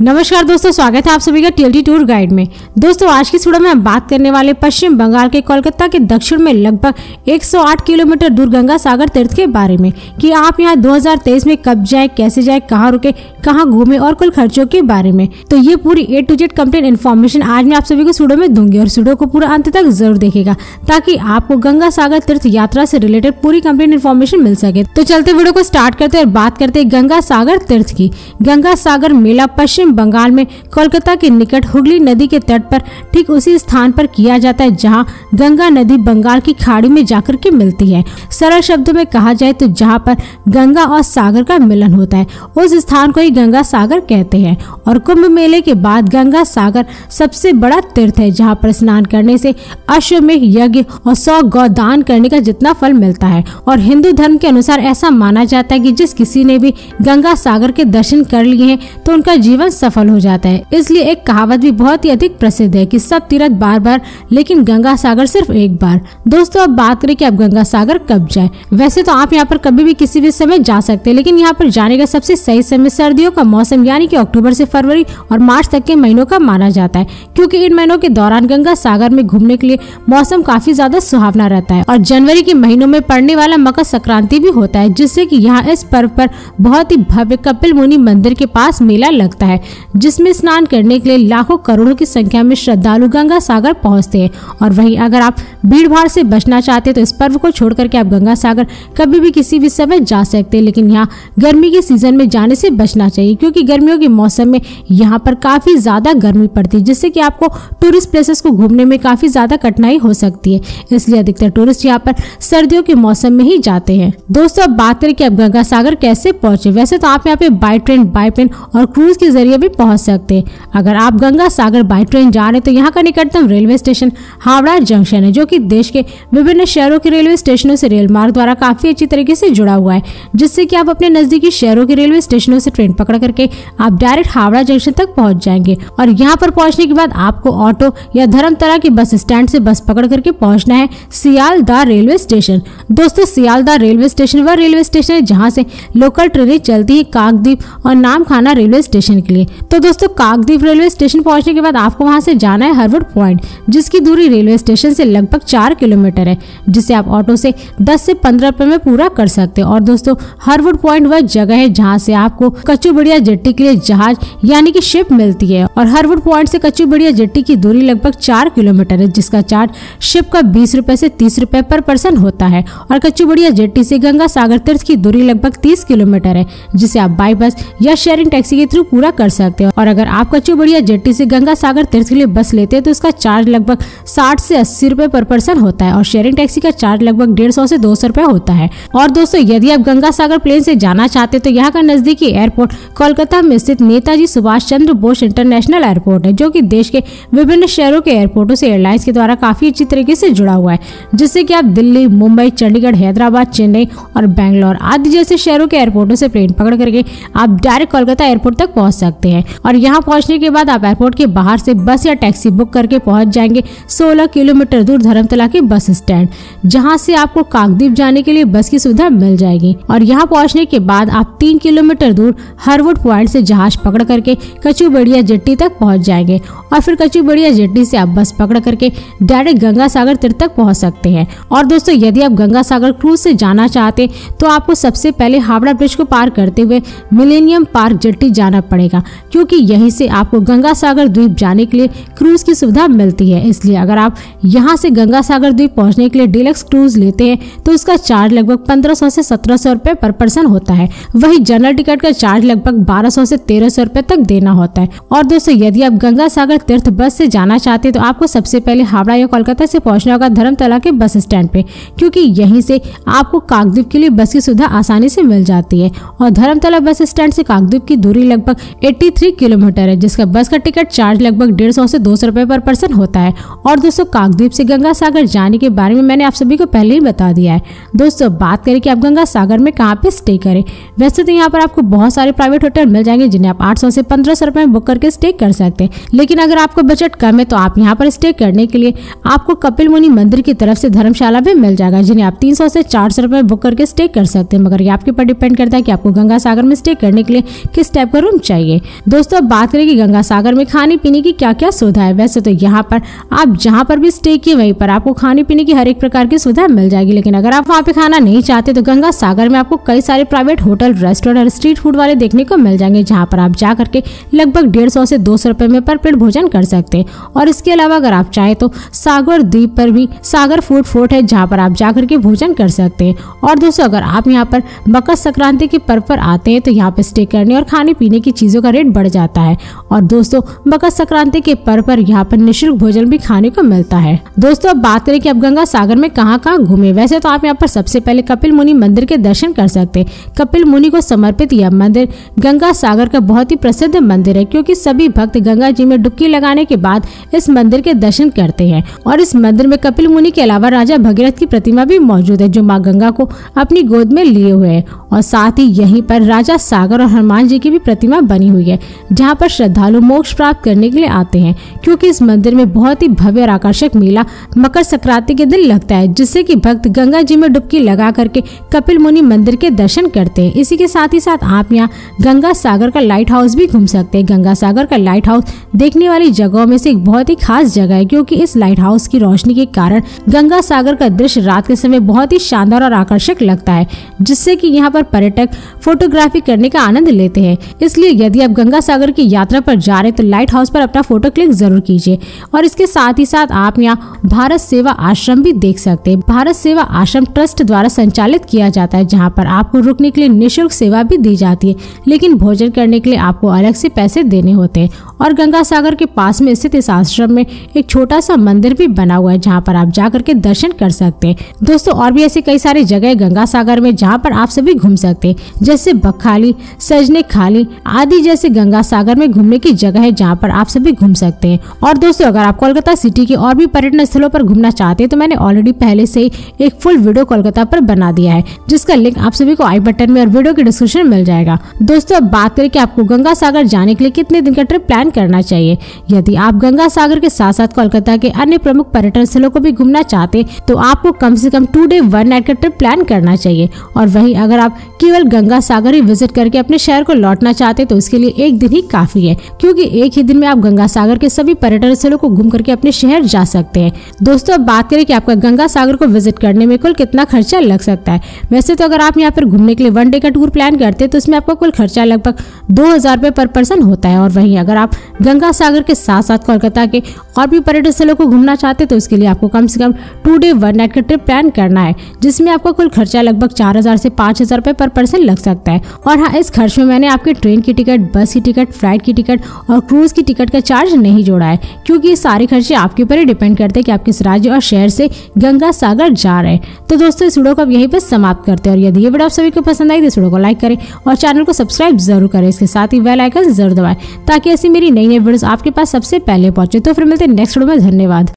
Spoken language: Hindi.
नमस्कार दोस्तों, स्वागत है आप सभी का टीएलटी टूर गाइड में। दोस्तों आज की वीडियो में हम बात करने वाले पश्चिम बंगाल के कोलकाता के दक्षिण में लगभग 108 किलोमीटर दूर गंगा सागर तीर्थ के बारे में कि आप यहां 2023 में कब जाए, कैसे जाए, कहां रुके, कहां घूमे और कुल खर्चों के बारे में। तो ये पूरी A to Z complete information आज मैं आप सभी को इस वीडियो में दूंगी और वीडियो को पूरा अंत तक जरूर देखेगा ताकि आपको गंगा सागर तीर्थ यात्रा से रिलेटेड पूरी कंप्लीट इन्फॉर्मेशन मिल सके। तो चलते वीडियो को स्टार्ट करते हैं और बात करते हैं गंगा सागर तीर्थ की। गंगा सागर मेला पश्चिम बंगाल में कोलकाता के निकट हुगली नदी के तट पर ठीक उसी स्थान पर किया जाता है जहां गंगा नदी बंगाल की खाड़ी में जाकर के मिलती है। सरल शब्दों में कहा जाए तो जहां पर गंगा और सागर का मिलन होता है उस स्थान को ही गंगा सागर कहते हैं। और कुंभ मेले के बाद गंगा सागर सबसे बड़ा तीर्थ है जहां पर स्नान करने से अश्वमेध यज्ञ और 100 गौदान करने का जितना फल मिलता है। और हिंदू धर्म के अनुसार ऐसा माना जाता है कि जिस किसी ने भी गंगा सागर के दर्शन कर लिए हैं तो उनका जीवन सफल हो जाता है। इसलिए एक कहावत भी बहुत ही अधिक प्रसिद्ध है कि सब तीर्थ बार बार लेकिन गंगा सागर सिर्फ एक बार। दोस्तों अब बात करें कि आप गंगा सागर कब जाए। वैसे तो आप यहाँ पर कभी भी किसी भी समय जा सकते हैं, लेकिन यहाँ पर जाने का सबसे सही समय सर्दियों का मौसम यानी कि अक्टूबर से फरवरी और मार्च तक के महीनों का माना जाता है, क्योंकि इन महीनों के दौरान गंगा सागर में घूमने के लिए मौसम काफी ज्यादा सुहावना रहता है। और जनवरी के महीनों में पड़ने वाला मकर संक्रांति भी होता है, जिससे कि यहाँ इस पर्व पर बहुत ही भव्य कपिल मुनि मंदिर के पास मेला लगता है, जिसमें स्नान करने के लिए लाखों करोड़ों की संख्या में श्रद्धालु गंगा सागर पहुंचते हैं। और वहीं अगर आप भीड़ भाड़ से बचना चाहते हैं तो इस पर्व को छोड़ करके आप गंगा सागर कभी भी किसी भी समय जा सकते हैं, लेकिन यहाँ गर्मी के सीजन में जाने से बचना चाहिए, क्योंकि गर्मियों के मौसम में यहाँ पर काफी ज्यादा गर्मी पड़ती है, जिससे कि आपको टूरिस्ट प्लेसेस को घूमने में काफी ज्यादा कठिनाई हो सकती है। इसलिए अधिकतर टूरिस्ट यहाँ पर सर्दियों के मौसम में ही जाते हैं। दोस्तों अब बात करें कि आप गंगा सागर कैसे पहुंचे। वैसे तो आप यहाँ पे बाई ट्रेन, बाई प्लेन और क्रूज के जरिए भी पहुंच सकते हैं। अगर आप गंगा सागर बाई ट्रेन जा रहे हैं तो यहाँ का निकटतम रेलवे स्टेशन हावड़ा जंक्शन है, जो कि देश के विभिन्न शहरों के रेलवे स्टेशनों से रेल मार्ग द्वारा काफी अच्छी तरीके से जुड़ा हुआ है, जिससे कि आप अपने नजदीकी शहरों के रेलवे स्टेशनों से ट्रेन पकड़ करके आप डायरेक्ट हावड़ा जंक्शन तक पहुंच जाएंगे। और यहाँ पर पहुंचने के बाद आपको ऑटो या धर्मतला के बस स्टैंड से बस पकड़ करके पहुंचना है सियालदह रेलवे स्टेशन। दोस्तों सियालदह रेलवे स्टेशन वह रेलवे स्टेशन है जहाँ से लोकल ट्रेनें चलती है काकद्वीप और नामखाना रेलवे स्टेशन के लिए। तो दोस्तों काकद्वीप रेलवे स्टेशन पहुंचने के बाद आपको वहां से जाना है हरवुड पॉइंट, जिसकी दूरी रेलवे स्टेशन से लगभग 4 किलोमीटर है, जिसे आप ऑटो से 10 से 15 रुपए में पूरा कर सकते हैं। और दोस्तों हरवुड पॉइंट वह जगह है जहां से आपको कच्चूबड़िया जेट्टी के लिए जहाज यानी कि शिप मिलती है। और हरवुड पॉइंट से कच्चूबड़िया जेट्टी की दूरी लगभग 4 किलोमीटर है, जिसका चार्ज शिप का 20 रुपए से 30 रुपए पर पर्सन होता है। और कच्चूबड़िया जेट्टी से गंगा सागर तीर्थ की दूरी लगभग 30 किलोमीटर है, जिसे आप बाई बस या शेयरिंग टैक्सी के थ्रू पूरा कर सकते हैं। और अगर आप कच्चूबड़िया जेट्टी से गंगा सागर तीर्थ के लिए बस लेते हैं तो इसका चार्ज लगभग 60 से 80 रुपए पर पर्सन होता है और शेयरिंग टैक्सी का चार्ज लगभग 150 से 200 रुपए होता है। और दोस्तों यदि आप गंगा सागर प्लेन से जाना चाहते हैं तो यहाँ का नजदीकी एयरपोर्ट कोलकाता में स्थित नेताजी सुभाष चंद्र बोस इंटरनेशनल एयरपोर्ट है, जो कि देश के विभिन्न शहरों के एयरपोर्टों से एयरलाइंस के द्वारा काफी अच्छी तरीके से जुड़ा हुआ है, जिससे कि आप दिल्ली, मुंबई, चंडीगढ़, हैदराबाद, चेन्नई और बैंगलोर आदि जैसे शहरों के एयरपोर्टों से प्लेन पकड़ करके आप डायरेक्ट कोलकाता एयरपोर्ट तक पहुंच सकते हैं। और यहाँ पहुंचने के बाद आप एयरपोर्ट के बाहर से बस या टैक्सी बुक करके पहुंच जाएंगे 16 किलोमीटर दूर धर्मतला के बस स्टैंड, जहां से आपको काकद्वीप जाने के लिए बस की सुविधा मिल जाएगी। और यहाँ पहुंचने के बाद आप 3 किलोमीटर दूर हरवुड पॉइंट से जहाज पकड़ करके कच्चूबड़िया जेट्टी तक पहुंच जाएंगे और फिर कच्चूबड़िया जेट्टी से आप बस पकड़ करके डायरेक्ट गंगा सागर तीर्थ तक पहुंच सकते हैं। और दोस्तों यदि आप गंगा सागर क्रूज से जाना चाहते तो आपको सबसे पहले हावड़ा ब्रिज को पार करते हुए मिलेनियम पार्क जेट्टी जाना पड़ेगा, क्योंकि यहीं से आपको गंगा सागर द्वीप जाने के लिए क्रूज की सुविधा मिलती है। इसलिए अगर आप यहाँ से गंगा सागर द्वीप पहुंचने के लिए डीलक्स क्रूज लेते हैं तो उसका चार्ज लगभग 1500 से 1700 रुपए पर पर्सन होता है। वही जनरल टिकट का चार्ज लगभग 1200 से 1300 रुपए तक देना होता है। और दोस्तों यदि आप गंगा सागर तीर्थ बस से जाना चाहते हैं तो आपको सबसे पहले हावड़ा या कोलकाता से पहुंचना होगा धर्मतला के बस स्टैंड पे, क्योंकि यहीं से आपको काकद्वीप के लिए बस की सुविधा आसानी से मिल जाती है। और धर्मतला बस स्टैंड से काकद्वीप की दूरी लगभग 83 किलोमीटर है, जिसका बस का टिकट चार्ज लगभग 150 से 200 रुपए पर पर्सन होता है। और दोस्तों काकद्वीप से गंगा सागर जाने के बारे में मैंने आप सभी को पहले ही बता दिया है। दोस्तों बात करें कि आप गंगा सागर में कहाँ पे स्टे करें। वैसे तो यहाँ पर आपको बहुत सारे प्राइवेट होटल मिल जाएंगे जिन्हें आप 800 से 1500 रुपए में बुक करके स्टे कर सकते हैं, लेकिन अगर आपको बजट कम है तो आप यहाँ पर स्टे करने के लिए आपको कपिल मुनि मंदिर की तरफ से धर्मशाला भी मिल जाएगा, जिन्हें आप 300 से 400 रुपए बुक करके स्टे कर सकते हैं। मगर ये आपके ऊपर डिपेंड करता है कि आपको गंगा सागर में स्टे करने के लिए किस टाइप का रूम चाहिए। दोस्तों अब बात करें कि गंगा सागर में खाने पीने की क्या क्या सुविधा है। वैसे तो यहाँ पर आप जहाँ पर भी स्टे किए वहीं पर आपको खाने पीने की हर एक प्रकार की सुविधा मिल जाएगी, लेकिन अगर आप वहाँ पे खाना नहीं चाहते तो गंगा सागर में आपको कई सारे प्राइवेट होटल, रेस्टोरेंट और स्ट्रीट फूड वाले देखने को मिल जाएंगे, जहाँ पर आप जा करके लगभग 150 से 200 रुपए में पर प्लेट भोजन कर सकते हैं। और इसके अलावा अगर आप चाहे तो सागर द्वीप पर भी सागर फूड फोर्ट है, जहाँ पर आप जा करके भोजन कर सकते हैं। और दोस्तों अगर आप यहाँ पर मकर संक्रांति के पर्व पर आते हैं तो यहाँ पर स्टे करने और खाने पीने की चीजों का रेट बढ़ जाता है। और दोस्तों मकर संक्रांति के पर्व पर यहाँ पर निःशुल्क भोजन भी खाने को मिलता है। दोस्तों अब बात करें कि आप गंगा सागर में कहाँ कहाँ घूमे। वैसे तो आप यहाँ पर सबसे पहले कपिल मुनि मंदिर के दर्शन कर सकते हैं। कपिल मुनि को समर्पित यह मंदिर गंगा सागर का बहुत ही प्रसिद्ध मंदिर है, क्योंकि सभी भक्त गंगा जी में डुबकी लगाने के बाद इस मंदिर के दर्शन करते हैं। और इस मंदिर में कपिल मुनि के अलावा राजा भगीरथ की प्रतिमा भी मौजूद है, जो माँ गंगा को अपनी गोद में लिए हुए है। और साथ ही यहीं पर राजा सागर और हनुमान जी की भी प्रतिमा बनी हुई है, जहाँ पर श्रद्धालु मोक्ष प्राप्त करने के लिए आते हैं, क्योंकि इस मंदिर में बहुत ही भव्य और आकर्षक मेला मकर संक्रांति के दिन लगता है, जिससे कि भक्त गंगा जी में डुबकी लगा करके कपिल मुनि मंदिर के दर्शन करते हैं। इसी के साथ ही साथ आप यहाँ गंगा सागर का लाइट हाउस भी घूम सकते हैं। गंगा सागर का लाइट हाउस देखने वाली जगहों में से एक बहुत ही खास जगह है, क्योंकि इस लाइट हाउस की रोशनी के कारण गंगा सागर का दृश्य रात के समय बहुत ही शानदार और आकर्षक लगता है, जिससे कि यहाँ पर पर्यटक फोटोग्राफी करने का आनंद लेते हैं। इसलिए यदि आप गंगा सागर की यात्रा पर जा रहे हैं तो लाइट हाउस पर अपना फोटो क्लिक जरूर कीजिए। और इसके साथ ही साथ आप यहाँ भारत सेवा आश्रम भी देख सकते हैं। भारत सेवा आश्रम ट्रस्ट द्वारा संचालित किया जाता है, जहाँ पर आपको रुकने के लिए निःशुल्क सेवा भी दी जाती है, लेकिन भोजन करने के लिए आपको अलग से पैसे देने होते हैं। और गंगा सागर के पास में स्थित इस आश्रम में एक छोटा सा मंदिर भी बना हुआ है, जहाँ पर आप जाकर के दर्शन कर सकते हैं। दोस्तों और भी ऐसी कई सारी जगह गंगा सागर में जहाँ पर आप सभी घूम सकते हैं, जैसे बखाली, सजने खाली आदि जैसे गंगा सागर में घूमने की जगह है, जहाँ पर आप सभी घूम सकते हैं। और दोस्तों अगर आप कोलकाता सिटी के और भी पर्यटन स्थलों पर घूमना चाहते हैं तो मैंने ऑलरेडी पहले से ही एक फुल वीडियो कोलकाता पर बना दिया है, जिसका लिंक आप सभी को आई बटन में और वीडियो के डिस्क्रिप्शन में मिल जाएगा। दोस्तों अब बात करें कि आपको गंगा सागर जाने के लिए कितने दिन का ट्रिप प्लान करना चाहिए। यदि आप गंगा सागर के साथ साथ कोलकाता के अन्य प्रमुख पर्यटन स्थलों को भी घूमना चाहते तो आपको कम से कम 2 डे 1 नाइट का ट्रिप प्लान करना चाहिए। और वहीं अगर आप केवल गंगा सागर ही विजिट करके अपने शहर को लौटना चाहते तो इसके लिए 1 दिन ही काफी है, क्योंकि एक ही दिन में आप गंगा सागर के सभी पर्यटन स्थलों को घूम करके अपने शहर जा सकते हैं। दोस्तों अब बात करें कि आपका गंगा सागर को विजिट करने में कुल कितना खर्चा लग सकता है। वैसे तो अगर आप यहाँ पर घूमने के लिए 1 डे का टूर प्लान करते हैं तो इसमें आपका कुल खर्चा लगभग 2000 रुपए पर पर्सन होता है। और वहीं अगर आप गंगा सागर के साथ साथ कोलकाता के और भी पर्यटन स्थलों को घूमना चाहते तो इसके लिए आपको कम से कम 2 डे 1 नाइट का ट्रिप प्लान करना है, जिसमें आपका कुल खर्चा लगभग 4000 से 5000 रुपए पर पर्सन लग सकता है। और हाँ, इस खर्च में मैंने आपके ट्रेन की टिकट, बस की टिकट, फ्लाइट की टिकट और क्रूज की टिकट का चार्ज नहीं जोड़ा है, क्योंकि ये सारे खर्चे आपके ऊपर ही डिपेंड करते हैं कि आप किस राज्य और शहर से गंगा सागर जा रहे हैं। तो दोस्तों इस वीडियो को अब यहीं पे समाप्त करते हैं। और यदि ये वीडियो आप सभी को पसंद आई तो इस वीडियो को लाइक करें और चैनल को सब्सक्राइब जरूर करें। इसके साथ ही बेल आइकन जरूर दबाएं, ताकि ऐसी मेरी नई वीडियोस आपके पास सबसे पहले पहुंचे। तो फिर मिलते हैं नेक्स्ट वीडियो में। धन्यवाद।